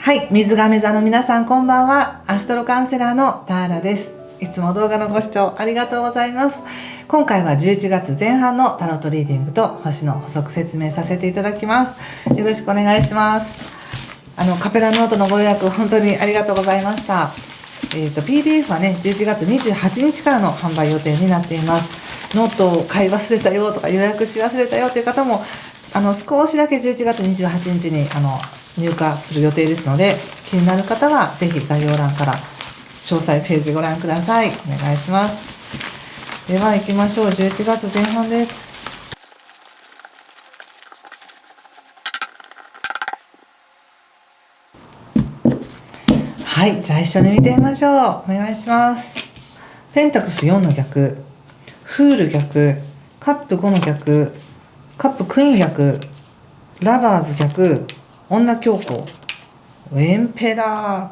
はい、水亀座の皆さんこんばんは。アストロカウンセラーのターラです。いつも動画のご視聴ありがとうございます。今回は11月前半のタロットリーディングと星の補足説明させていただきます。よろしくお願いします。カペラノートのご予約本当にありがとうございました。PDF はね、11月28日からの販売予定になっています。ノートを買い忘れたよとか予約し忘れたよという方も少しだけ11月28日に入荷する予定ですので、気になる方はぜひ概要欄から詳細ページご覧ください。お願いします。では行きましょう。11月前半です。はい、じゃあ一緒に見てみましょう。お願いします。ペンタクス4の逆、フール逆、カップ5の逆、カップクイーン逆、ラバーズ逆、女教皇、エンペラ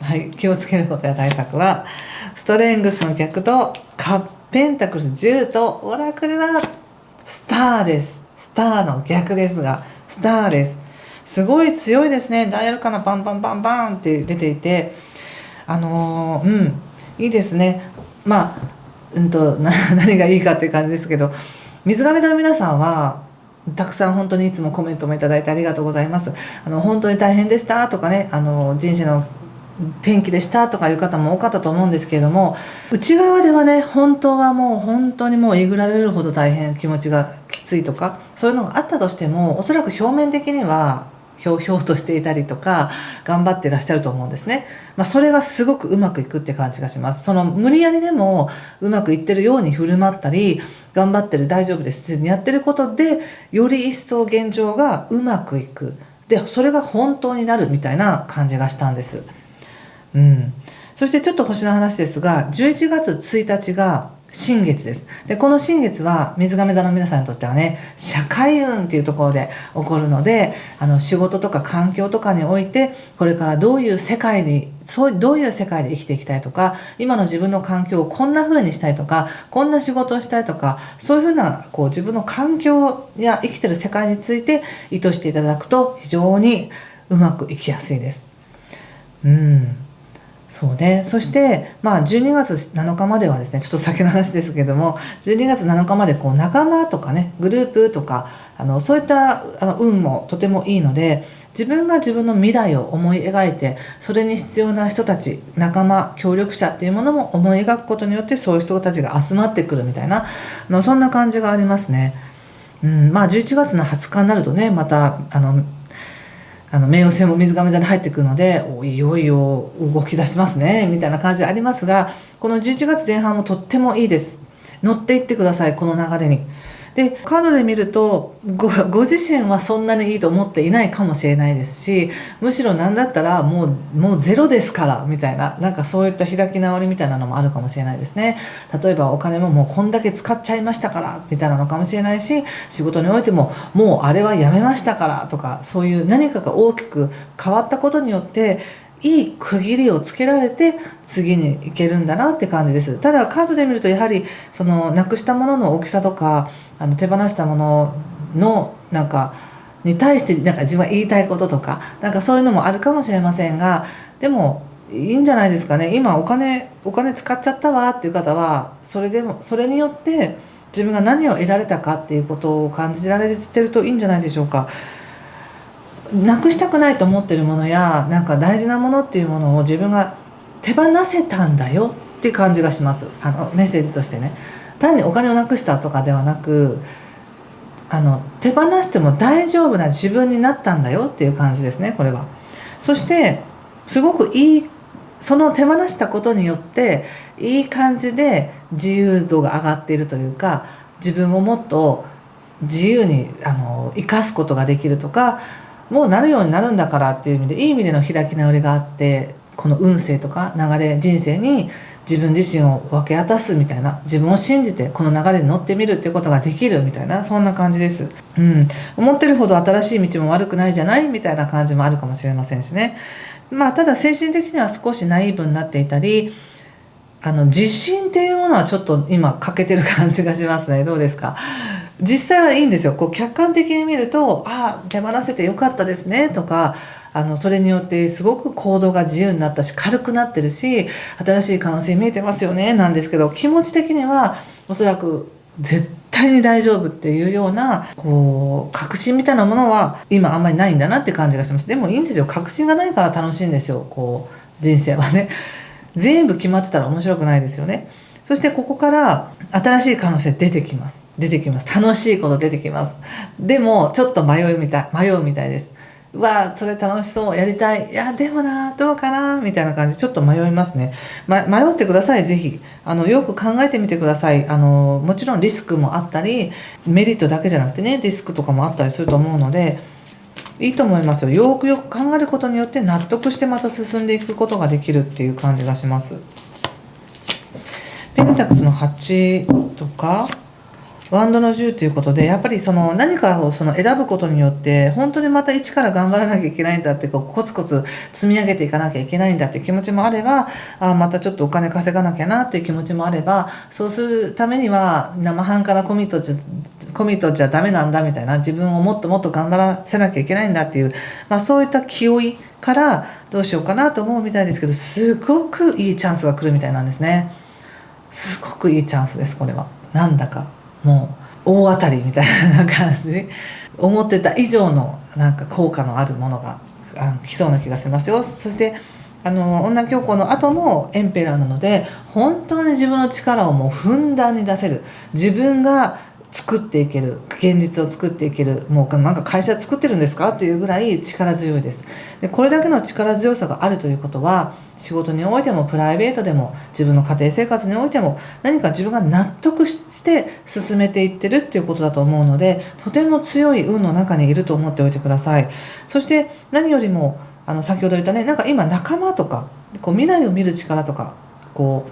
ー。はい、気をつけることや対策はストレングスの逆とペンタクルス10とオラクルはスターです。スターの逆ですがスターです。すごい強いですね。ダイヤルカナバンバンバンバンって出ていていいですね。何がいいかっていう感じですけど、水亀座の皆さんはたくさん本当にいつもコメントもいただいてありがとうございます。本当に大変でしたとかね、人生の転機でしたとかいう方も多かったと思うんですけれども、内側ではね、本当はもう本当にもうえぐられるほど大変、気持ちがきついとかそういうのがあったとしても、おそらく表面的にはひょうひょうとしていたりとか頑張ってらっしゃると思うんですね。それがすごくうまくいくって感じがします。その無理やりでもうまくいってるように振る舞ったり、頑張ってる、大丈夫です、やってることでより一層現状がうまくいく。でそれが本当になるみたいな感じがしたんです。そしてちょっと星の話ですが、11月1日が新月です。でこの新月は水亀座の皆さんにとってはね、社会運っていうところで起こるので、仕事とか環境とかにおいてこれからどういう世界で生きていきたいとか、今の自分の環境をこんな風にしたいとか、こんな仕事をしたいとか、そういう風な自分の環境や生きてる世界について意図していただくと非常にうまくいきやすいです。そうね。そして12月7日まではですね、ちょっと先の話ですけども、12月7日まで仲間とかね、グループとかそういった運もとてもいいので、自分が自分の未来を思い描いて、それに必要な人たち、仲間、協力者っていうものも思い描くことによって、そういう人たちが集まってくるみたいなそんな感じがありますね。11月の20日になるとね、また冥王星も水亀座に入ってくるので、いよいよ動き出しますねみたいな感じありますが、この11月前半もとってもいいです。乗っていってください、この流れに。でカードで見るとご自身はそんなにいいと思っていないかもしれないですし、むしろ何だったらもうゼロですからみたいな、そういった開き直りみたいなのもあるかもしれないですね。例えばお金ももうこんだけ使っちゃいましたからみたいなのかもしれないし、仕事においてももうあれはやめましたからとか、そういう何かが大きく変わったことによっていい区切りをつけられて次に行けるんだなって感じです。ただカードで見ると、やはりそのなくしたものの大きさとか手放したもののに対して自分が言いたいこととかそういうのもあるかもしれませんが、でもいいんじゃないですかね。今お金使っちゃったわっていう方は、それによって自分が何を得られたかっていうことを感じられてるといいんじゃないでしょうか。なくしたくないと思ってるものや大事なものっていうものを自分が手放せたんだよっていう感じがします。メッセージとしてね、単にお金をなくしたとかではなく、手放しても大丈夫な自分になったんだよっていう感じですね、これは。そしてすごくいい、その手放したことによっていい感じで自由度が上がっているというか、自分をもっと自由に生かすことができるとか、もうなるようになるんだからっていう意味で、いい意味での開き直りがあって、この運勢とか流れ、人生に自分自身を分け渡すみたいな、自分を信じてこの流れに乗ってみるっていうことができるみたいな、そんな感じです。思ってるほど新しい道も悪くないじゃないみたいな感じもあるかもしれませんしね。ただ精神的には少しナイーブになっていたり、自信っていうものはちょっと今欠けてる感じがしますね。どうですか。実際はいいんですよ。こう客観的に見ると、ああ手放せてよかったですねとか、それによってすごく行動が自由になったし軽くなってるし、新しい可能性見えてますよねなんですけど、気持ち的にはおそらく絶対に大丈夫っていうようなこう確信みたいなものは今あんまりないんだなって感じがします。でもいいんですよ。確信がないから楽しいんですよ。こう人生はね、全部決まってたら面白くないですよね。そしてここから新しい可能性出てきます。楽しいこと出てきます。でもちょっと迷うみたいです。うわそれ楽しそう、やりたい、いやでもなどうかなみたいな感じでちょっと迷いますね。迷ってください。ぜひよく考えてみてください。もちろんリスクもあったり、メリットだけじゃなくてね、リスクとかもあったりすると思うので、いいと思いますよ。よくよく考えることによって納得してまた進んでいくことができるっていう感じがします。ペンタクスの8とかワンドの10ということで、やっぱりその何かを選ぶことによって本当にまた一から頑張らなきゃいけないんだって、こうコツコツ積み上げていかなきゃいけないんだって気持ちもあれば、またちょっとお金稼がなきゃなっていう気持ちもあれば、そうするためには生半可なコミットじゃダメなんだみたいな、自分をもっともっと頑張らせなきゃいけないんだっていう、そういった気負いからどうしようかなと思うみたいですけど、すごくいいチャンスが来るみたいなんですね。すごくいいチャンスです。これはなんだかもう大当たりみたいな感じ、思ってた以上のなんか効果のあるものが来そうな気がしますよ。そして女教皇の後もエンペラーなので、本当に自分の力をもうふんだんに出せる、自分が作っていける、現実を作っていける、もうなんか会社作ってるんですかっていうぐらい力強いです。でこれだけの力強さがあるということは、仕事においてもプライベートでも自分の家庭生活においても何か自分が納得して進めていってるっていうことだと思うので、とても強い運の中にいると思っておいてください。そして何よりも先ほど言ったね、なんか今仲間とかこう未来を見る力とか、こう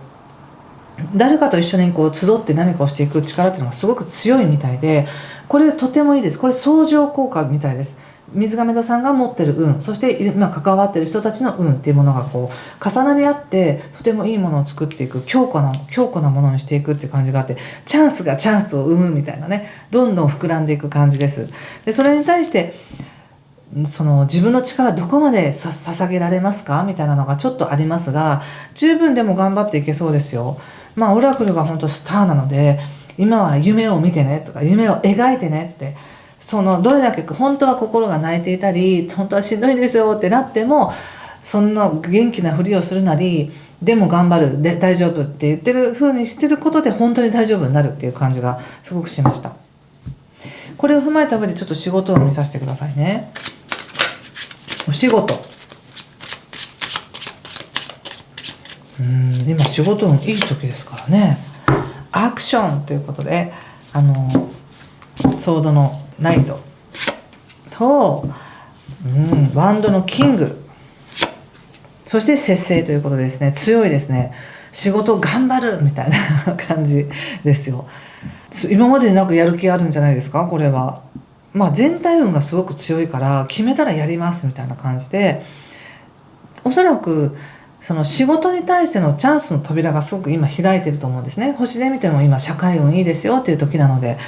誰かと一緒にこう集って何かをしていく力っていうのがすごく強いみたいで、これとてもいいです。これ相乗効果みたいです。水亀座さんが持ってる運、そして今関わってる人たちの運っていうものがこう重なり合って、とてもいいものを作っていく、強固なものにしていくっていう感じがあって、チャンスがチャンスを生むみたいなね、どんどん膨らんでいく感じです。でそれに対して自分の力どこまで捧げられますかみたいなのがちょっとありますが、十分でも頑張っていけそうですよ。オラクルが本当スターなので、今は夢を見てねとか夢を描いてねって、どれだけ本当は心が泣いていたり本当はしんどいですよってなっても、そんな元気なふりをするなり、でも頑張るで大丈夫って言ってる風にしてることで本当に大丈夫になるっていう感じがすごくしました。これを踏まえた上でちょっと仕事を見させてくださいね。お仕事、今仕事のいい時ですからね。アクションということで、ソードのナイトと、ワンドのキング、そして節制ということでですね、強いですね。仕事頑張るみたいな感じですよ。今までになくやる気があるんじゃないですか、これは。全体運がすごく強いから決めたらやりますみたいな感じで、おそらくその仕事に対してのチャンスの扉がすごく今開いてると思うんですね。星で見ても今社会運いいですよっていう時なので、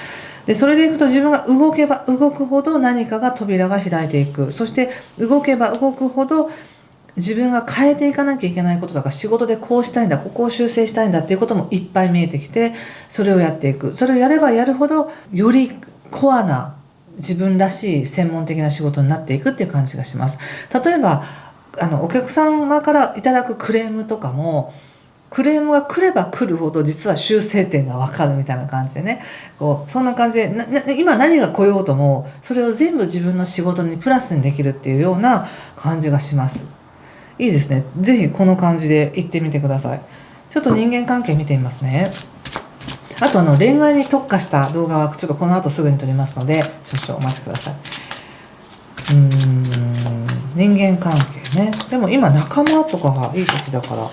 それでいくと自分が動けば動くほど何かが扉が開いていく。そして動けば動くほど自分が変えていかなきゃいけないこととか、仕事でこうしたいんだ、ここを修正したいんだっていうこともいっぱい見えてきて、それをやっていく。それをやればやるほどよりコアな自分らしい専門的な仕事になっていくっていう感じがします。例えばお客様からいただくクレームとかも、クレームが来れば来るほど実は修正点が分かるみたいな感じでね、そんな感じで今何が来ようともそれを全部自分の仕事にプラスにできるっていうような感じがします。いいですね。ぜひこの感じで行ってみてください。ちょっと人間関係見てみますね。あと恋愛に特化した動画はちょっとこの後すぐに撮りますので少々お待ちください。人間関係ね。でも今仲間とかがいい時だから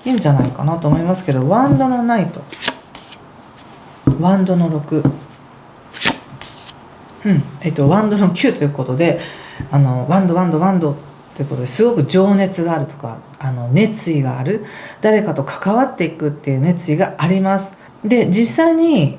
いいんじゃないかなと思いますけど、ワンドのナイト、ワンドの6、ワンドの9ということで、ワンドということですごく情熱があるとか、熱意がある、誰かと関わっていくっていう熱意があります。で実際に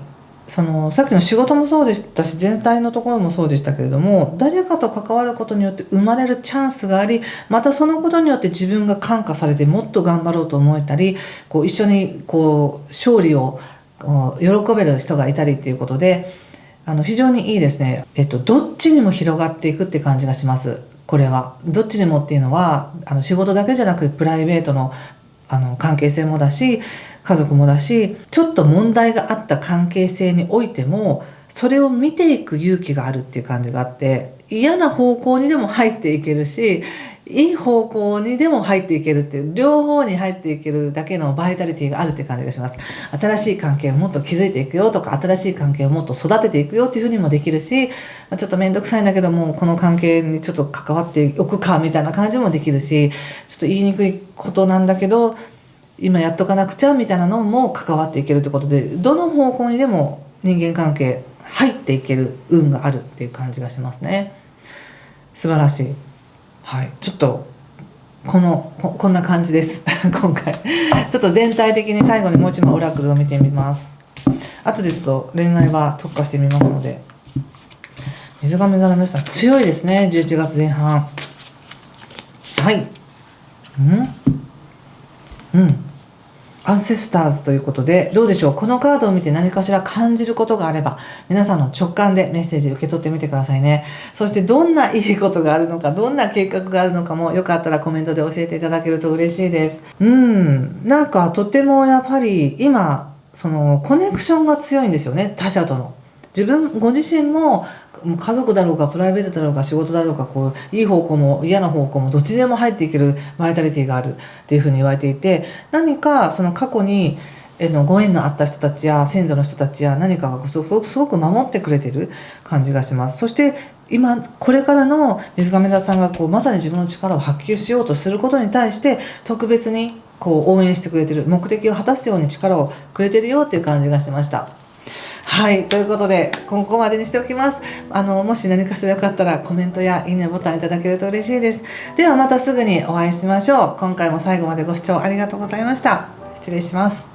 さっきの仕事もそうでしたし、全体のところもそうでしたけれども、誰かと関わることによって生まれるチャンスがあり、またそのことによって自分が感化されてもっと頑張ろうと思えたり、一緒に勝利を喜べる人がいたりっていうことで、非常にいいですね。どっちにも広がっていくって感じがします。これはどっちにもっていうのは、仕事だけじゃなくてプライベートの関係性もだし、家族もだし、ちょっと問題があった関係性においてもそれを見ていく勇気があるっていう感じがあって、嫌な方向にでも入っていけるし、いい方向にでも入っていけるっていう、両方に入っていけるだけのバイタリティがあるっていう感じがします。新しい関係をもっと築いていくよとか、新しい関係をもっと育てていくよっていうふうにもできるし、ちょっと面倒くさいんだけどもこの関係にちょっと関わっておくかみたいな感じもできるし、ちょっと言いにくいことなんだけど今やっとかなくちゃみたいなのも関わっていけるということで、どの方向にでも人間関係入っていける運があるっていう感じがしますね。素晴らしい。はい、ちょっとこんな感じです今回ちょっと全体的に最後にもう一枚オラクルを見てみます。後でちょっと恋愛は特化してみますので。水亀座の皆さん強いですね。11月前半。はいアンセスターズということで、どうでしょう。このカードを見て何かしら感じることがあれば、皆さんの直感でメッセージ受け取ってみてくださいね。そしてどんないいことがあるのか、どんな計画があるのかもよかったらコメントで教えていただけると嬉しいです。なんかとてもやっぱり今コネクションが強いんですよね、他者との。ご自身も家族だろうがプライベートだろうが仕事だろうが、いい方向も嫌な方向もどっちでも入っていけるバイタリティがあるっていうふうに言われていて、何か過去にご縁のあった人たちや先祖の人たちや何かがすごく守ってくれてる感じがします。そして今これからの水亀座さんがまさに自分の力を発揮しようとすることに対して特別に応援してくれてる、目的を果たすように力をくれてるよっていう感じがしました。はい、ということでここまでにしておきます。もし何かしらよかったらコメントやいいねボタンいただけると嬉しいです。ではまたすぐにお会いしましょう。今回も最後までご視聴ありがとうございました。失礼します。